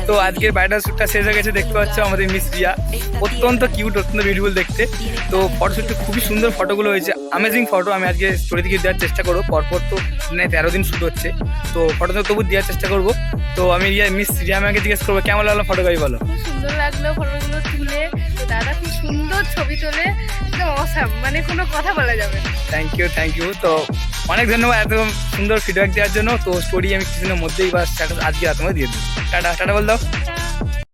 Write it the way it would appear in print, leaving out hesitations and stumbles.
তো আজকের ব্রাইডাল শ্যুটটা শেষ হয়ে গেছে, দেখতে পাচ্ছ আমাদের মিস রিয়া অত্যন্ত কিউট, অত্যন্ত বিউটিফুল দেখতে। তো ফটোশ্যুটটা খুবই সুন্দর ফটোগুলো হয়েছে, অ্যামেজিং ফটো। আমি আজকে স্টোরি থেকে দেওয়ার চেষ্টা করবো, পরপর তো 13 দিন শ্যুট হচ্ছে, তো ফটো তো তবু দেওয়ার চেষ্টা করবো। তো আমি মিস রিয়া আমাকে জিজ্ঞেস করবো কেমন লাগলো ফটোগ্রাফি, বলো। খুব সুন্দর লাগলো ফটোগুলো তুলে, তো দাদা খুব সুন্দর ছবি তোলে, একদম অসাম, মানে কোনো কথা বলা যাবে না। Thank you. তো অনেক ধন্যবাদ এত সুন্দর ফিডব্যাক দেওয়ার জন্য। তো স্টোরি আমি কিছুদিনের মধ্যেই বা স্ট্যাটাস আজকে তোমাকে দিয়ে দেবো। টাটা টাটা বল দাও।